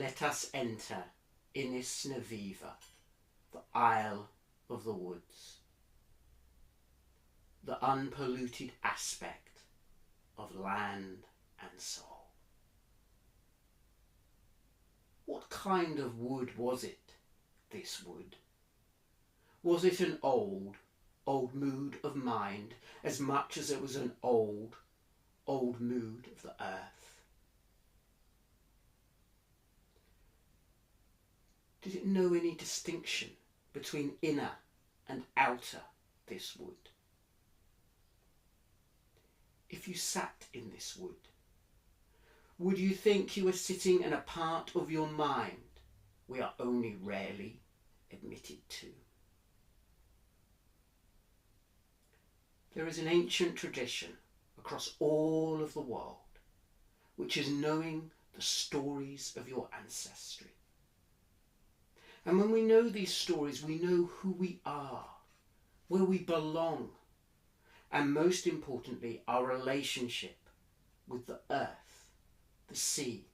let us enter Inis Naviva, the Isle of the Woods, the unpolluted aspect of land and soul. What kind of wood was it, this wood? Was it an old mood of mind as much as it was an old mood of the earth? Did it know any distinction between inner and outer, this wood? If you sat in this wood, would you think you were sitting in a part of your mind we are only rarely admitted to? There is an ancient tradition across all of the world which is knowing the stories of your ancestry. And when we know these stories, we know who we are, where we belong, and most importantly, our relationship with the earth, the sea,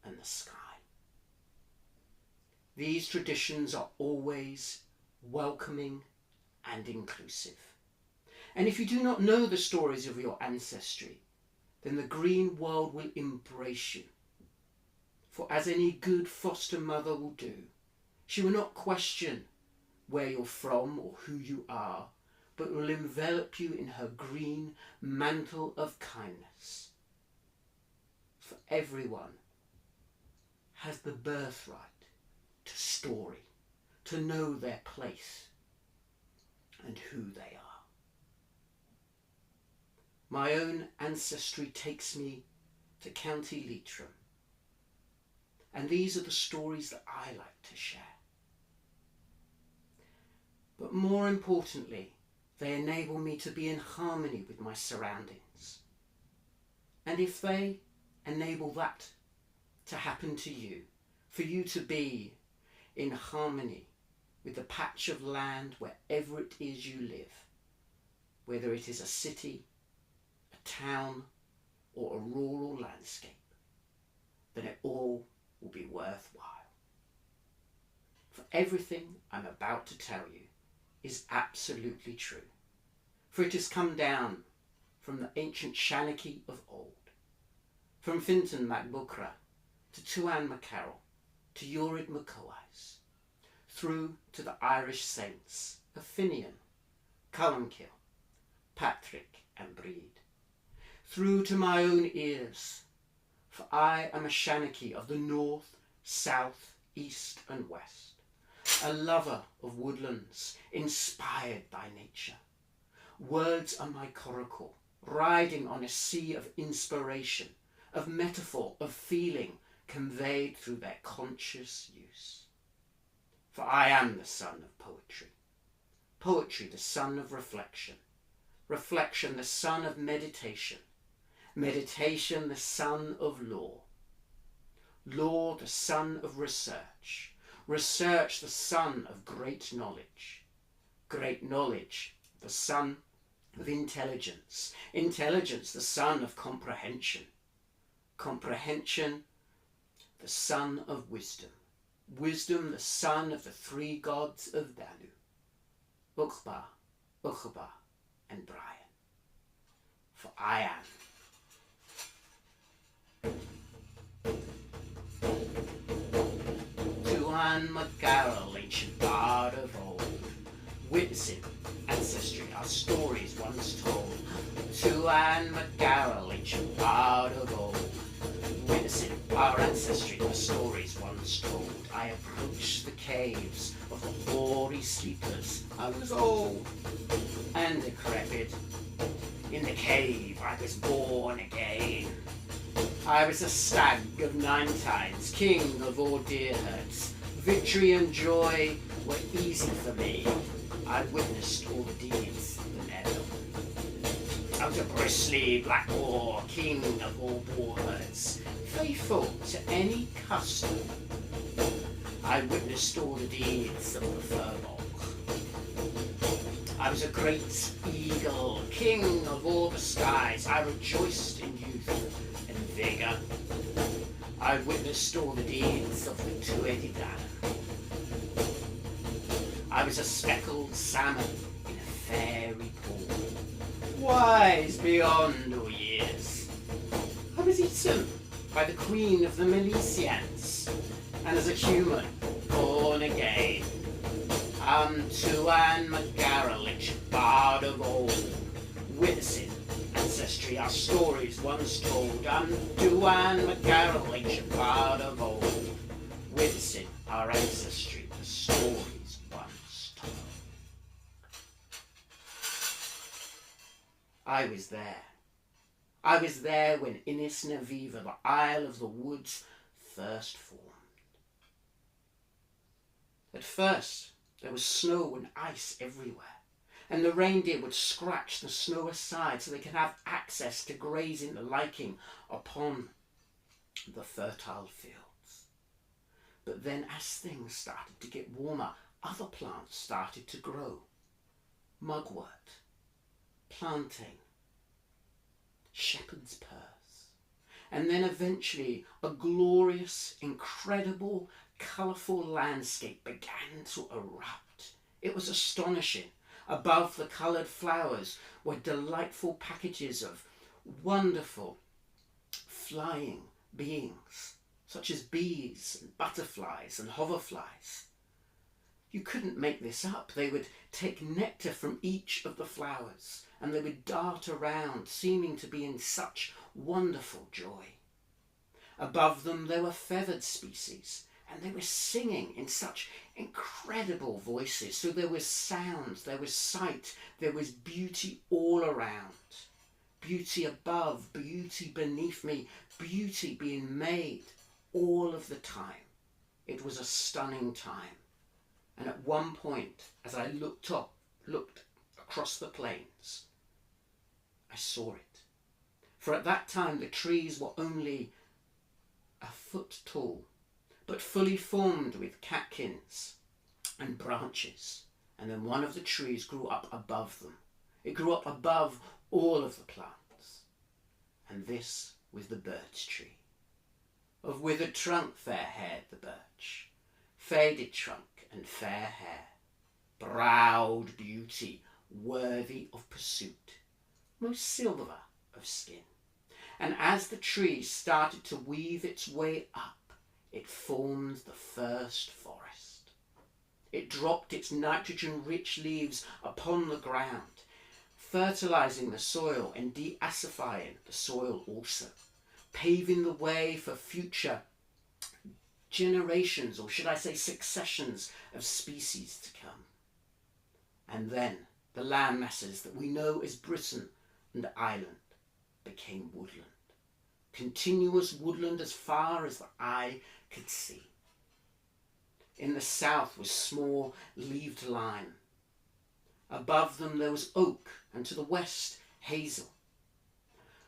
and the sky. These traditions are always welcoming and inclusive. And if you do not know the stories of your ancestry, then the green world will embrace you. For as any good foster mother will do, she will not question where you're from or who you are, but will envelop you in her green mantle of kindness. For everyone has the birthright to story, to know their place and who they are. My own ancestry takes me to County Leitrim, and these are the stories that I like to share. But more importantly, they enable me to be in harmony with my surroundings. And if they enable that to happen to you, for you to be in harmony with the patch of land wherever it is you live, whether it is a city, a town, or a rural landscape, then it all will be worthwhile. For everything I'm about to tell you is absolutely true, for it has come down from the ancient Shanachie of old, from Fintan MacBucra to Tuan MacCarroll to Urid McCoais, through to the Irish saints of Finian, Columkill, Patrick and Breed, through to my own ears, for I am a Shanachie of the north, south, east and west, a lover of woodlands, inspired by nature. Words are my coracle, riding on a sea of inspiration, of metaphor, of feeling, conveyed through their conscious use. For I am the son of poetry, poetry the son of reflection, reflection the son of meditation, meditation the son of law, law the son of research, research the son of great knowledge the son of intelligence, intelligence the son of comprehension, comprehension the son of wisdom, wisdom the son of the three gods of Dalu, Uqba, Uqba and Brian. For I am Tuan MacCarroll, ancient bard of old, witnessing ancestry, our stories once told. Tuan MacCarroll, ancient bard of old, witnessing our ancestry, our stories once told. I approached the caves of the hoary sleepers. I was old and decrepit. In the cave I was born again. I was a stag of 9 times, king of all deer herds. Victory and joy were easy for me. I witnessed all the deeds of the nether. I was a bristly black boar, king of all boar herds, faithful to any custom. I witnessed all the deeds of the furball. I was a great eagle, king of all the skies. I rejoiced in youth and vigour. I witnessed all the deeds of the two-headed Alan. I was a speckled salmon in a fairy pool, wise beyond all years. I was eaten by the queen of the Milesians, and as a human, born again, Tuan McGarrelich, bard of old, witnessing ancestry, our stories once told. Tuan McGarrelich, bard of old, witnessing our ancestry, the stories once told. I was there. I was there when Innis Naviva, the Isle of the Woods, first formed. At first, there was snow and ice everywhere, and the reindeer would scratch the snow aside so they could have access to grazing the liking upon the fertile fields. But then as things started to get warmer, other plants started to grow. Mugwort, plantain, shepherd's purse, and then eventually a glorious, incredible, colourful landscape began to erupt. It was astonishing. Above the coloured flowers were delightful packages of wonderful flying beings, such as bees and butterflies and hoverflies. You couldn't make this up. They would take nectar from each of the flowers, and they would dart around, seeming to be in such wonderful joy. Above them there were feathered species, and they were singing in such incredible voices. So there was sound, there was sight, there was beauty all around. Beauty above, beauty beneath me, beauty being made all of the time. It was a stunning time. And at one point, as I looked across the plains, I saw it. For at that time the trees were only a foot tall, but fully formed with catkins and branches. And then one of the trees grew up above them. It grew up above all of the plants. And this was the birch tree. Of withered trunk fair-haired the birch, faded trunk and fair hair, browed beauty, worthy of pursuit, most silver of skin. And as the tree started to weave its way up, it formed the first forest. It dropped its nitrogen-rich leaves upon the ground, fertilizing the soil and deacidifying the soil also, paving the way for future generations, or should I say successions of species to come. And then the land masses that we know as Britain and Ireland became woodland. Continuous woodland as far as the eye could see. In the south was small leaved lime. Above them there was oak, and to the west hazel.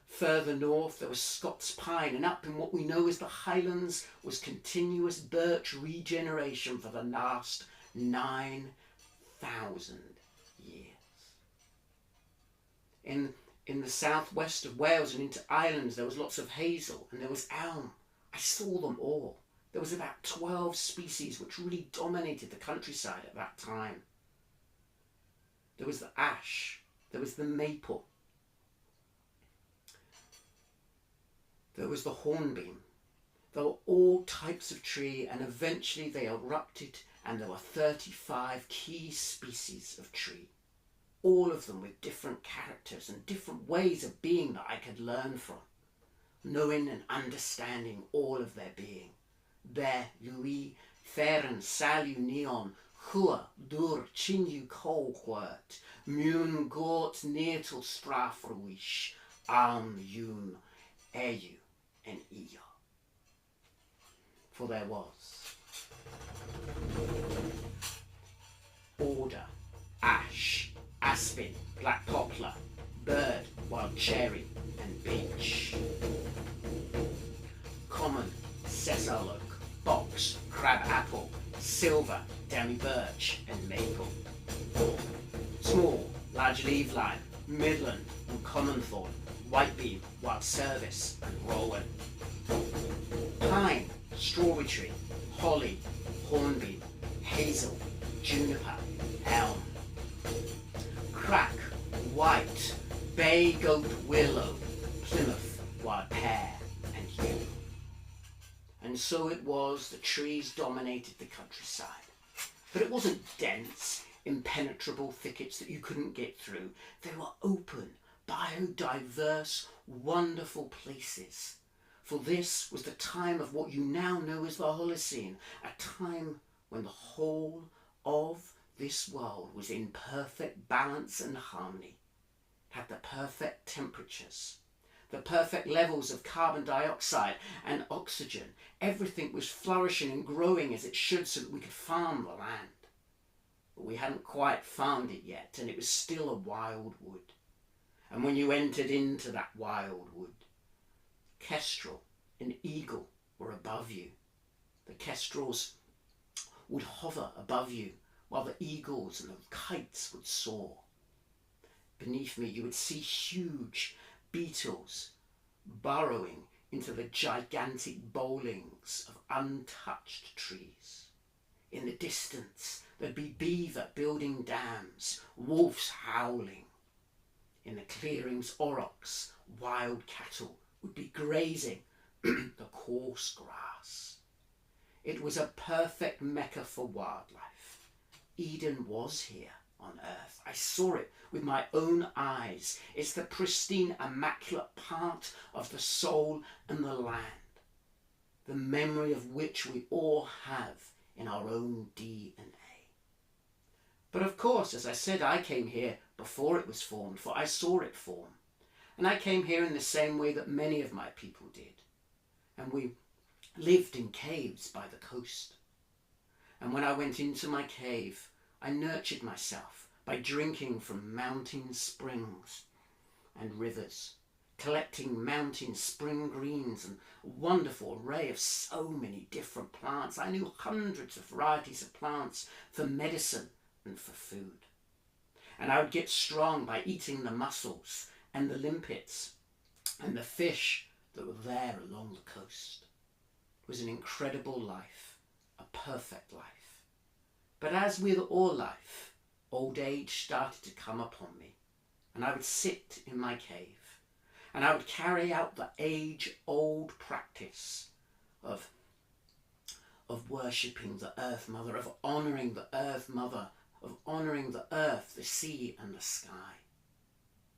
Further north there was Scots pine, and up in what we know as the Highlands was continuous birch regeneration for the last 9,000 years. In the southwest of Wales and into Ireland there was lots of hazel, and there was elm. I saw them all. There was about 12 species which really dominated the countryside at that time. There was the ash, there was the maple, there was the hornbeam. There were all types of tree, and eventually they erupted, and there were 35 key species of tree. All of them with different characters and different ways of being that I could learn from, knowing and understanding all of their being. There, Louis, Feren, Salu, Neon, Hua, Dur, Chinyu, Colquert, Mun, Gort, Neertel, Strafruish, Yun, Eyu, and Iya. For there was alder, ash, aspen, black poplar, bird, wild cherry, and beech. Common, sessile oak, box, crab apple, silver, downy birch, and maple. Small, large leaf lime, midland, and common thorn, whitebeam, wild service, and rowan. Pine, tree, holly, hornbeam, hazel, juniper, elm. Crack, white, bay goat willow, Plymouth, wild pear, and yew. And so it was the trees dominated the countryside. But it wasn't dense, impenetrable thickets that you couldn't get through. They were open, biodiverse, wonderful places. For this was the time of what you now know as the Holocene, a time when the whole of this world was in perfect balance and harmony, had the perfect temperatures, the perfect levels of carbon dioxide and oxygen. Everything was flourishing and growing as it should so that we could farm the land. But we hadn't quite farmed it yet, and it was still a wild wood. And when you entered into that wild wood, kestrel and eagle were above you. The kestrels would hover above you, while the eagles and the kites would soar. Beneath me you would see huge beetles burrowing into the gigantic bolings of untouched trees. In the distance there'd be beaver building dams, wolves howling. In the clearings aurochs, wild cattle would be grazing the coarse grass. It was a perfect mecca for wildlife. Eden was here on earth. I saw it with my own eyes. It's the pristine, immaculate part of the soul and the land, the memory of which we all have in our own DNA. But of course, as I said, I came here before it was formed, for I saw it form. And I came here in the same way that many of my people did. And we lived in caves by the coast. And when I went into my cave, I nurtured myself by drinking from mountain springs and rivers, collecting mountain spring greens and a wonderful array of so many different plants. I knew hundreds of varieties of plants for medicine and for food. And I would get strong by eating the mussels and the limpets and the fish that were there along the coast. It was an incredible life, a perfect life. But as with all life, old age started to come upon me, and I would sit in my cave, and I would carry out the age-old practice of worshipping the Earth Mother, of honouring the Earth Mother, of honouring the earth, the sea and the sky.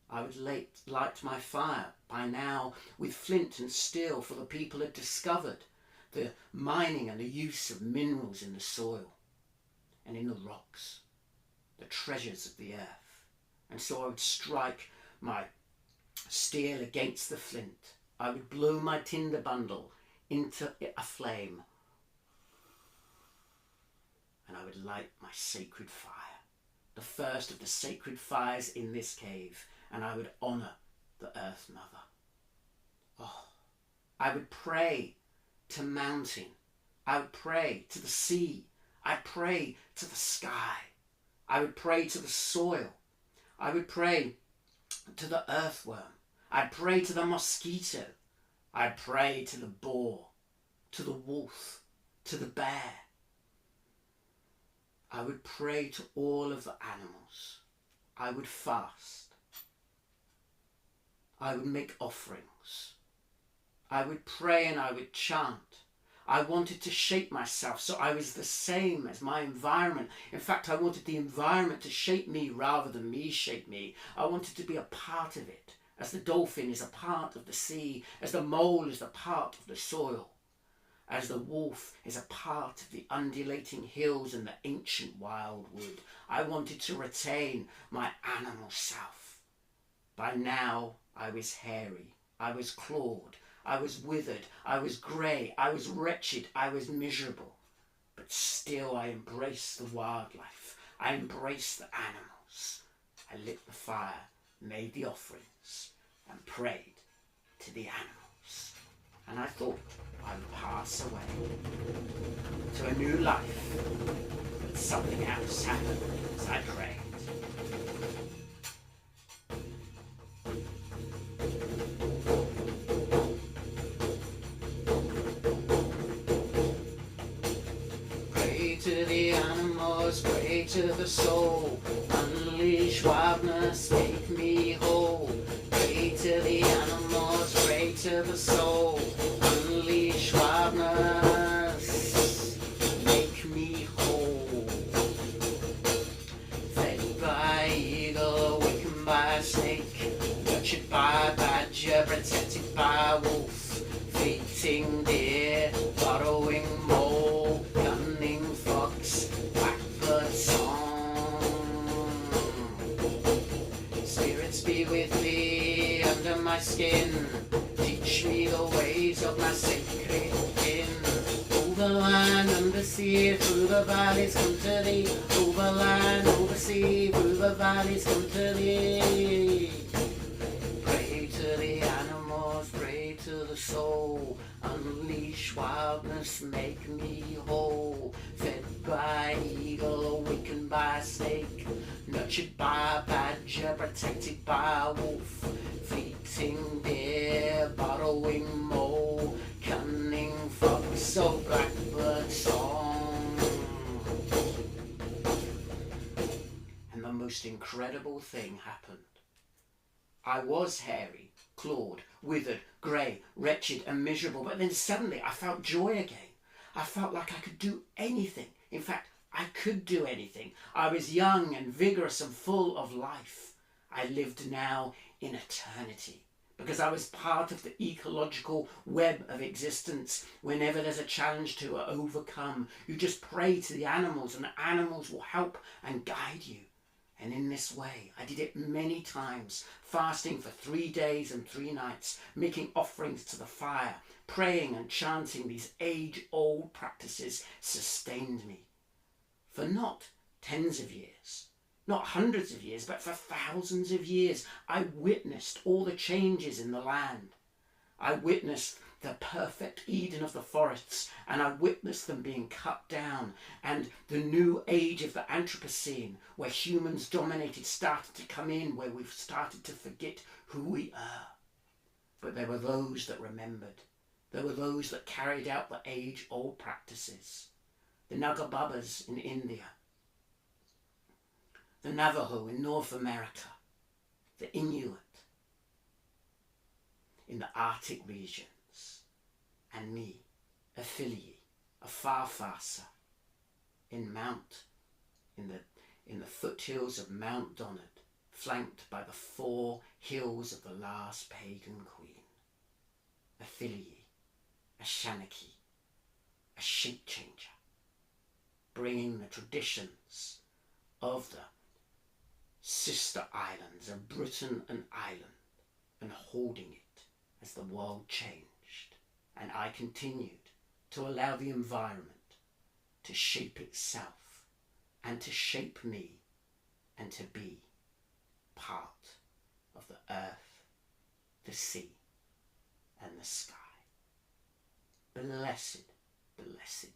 I would light my fire by now with flint and steel, for the people had discovered the mining and the use of minerals in the soil and in the rocks, the treasures of the earth. And so I would strike my steel against the flint. I would blow my tinder bundle into a flame, and I would light my sacred fire, the first of the sacred fires in this cave, and I would honour the Earth Mother. Oh, I would pray to mountain, I would pray to the sea, I'd pray to the sky, I would pray to the soil, I would pray to the earthworm, I'd pray to the mosquito, I'd pray to the boar, to the wolf, to the bear. I would pray to all of the animals. I would fast. I would make offerings. I would pray and I would chant. I wanted to shape myself so I was the same as my environment. In fact, I wanted the environment to shape me rather than me shape me. I wanted to be a part of it, as the dolphin is a part of the sea, as the mole is a part of the soil, as the wolf is a part of the undulating hills and the ancient wild wood. I wanted to retain my animal self. By now I was hairy, I was clawed, I was withered, I was grey, I was wretched, I was miserable. But still I embraced the wildlife, I embraced the animals. I lit the fire, made the offerings, and prayed to the animals. And I thought I would pass away to a new life, but something else happened as I prayed. to the soul, unleash wildness, make me whole. Pray to the animals, pray to the soul, unleash wildness, make me whole. Fed by eagle, awakened by snake, nurtured by badger, protected by wolf, feeding deer, burrowing mole, cunning fox, blackbird song. Spirits be with me under my skin, teach me the ways of my sacred kin. Over land, under sea, through the valleys come to thee. Over land, over sea, through the valleys come to thee. Pray to the animals, pray to the soul, unleash wildness, make me whole. Fed by eagle, awakened by snake, nurtured by badger, protected by wolf, fleeting deer, burrowing mole, cunning fox, oh blackbird song. And the most incredible thing happened. I was hairy, clawed, withered, grey, wretched and miserable, but then suddenly I felt joy again. I felt like I could do anything. In fact, I could do anything. I was young and vigorous and full of life. I lived now in eternity because I was part of the ecological web of existence. Whenever there's a challenge to overcome, you just pray to the animals and the animals will help and guide you. And in this way, I did it many times, fasting for 3 days and 3 nights, making offerings to the fire, praying and chanting these age-old practices sustained me. For not tens of years, not hundreds of years, but for thousands of years, I witnessed all the changes in the land. I witnessed the perfect Eden of the forests, and I witnessed them being cut down, and the new age of the Anthropocene, where humans dominated, started to come in, where we've started to forget who we are. But there were those that remembered. There were those that carried out the age-old practices. The Nagababas in India, the Navajo in North America, the Inuit in the Arctic regions, and me, a Philly, a Farfasa, in the foothills of Mount Donald, flanked by the 4 hills of the last pagan queen, a Philly, a Shanaki, a shape changer, bringing the traditions of the sister islands of Britain and Ireland and holding it as the world changed. And I continued to allow the environment to shape itself and to shape me and to be part of the earth, the sea and the sky. Blessed, blessed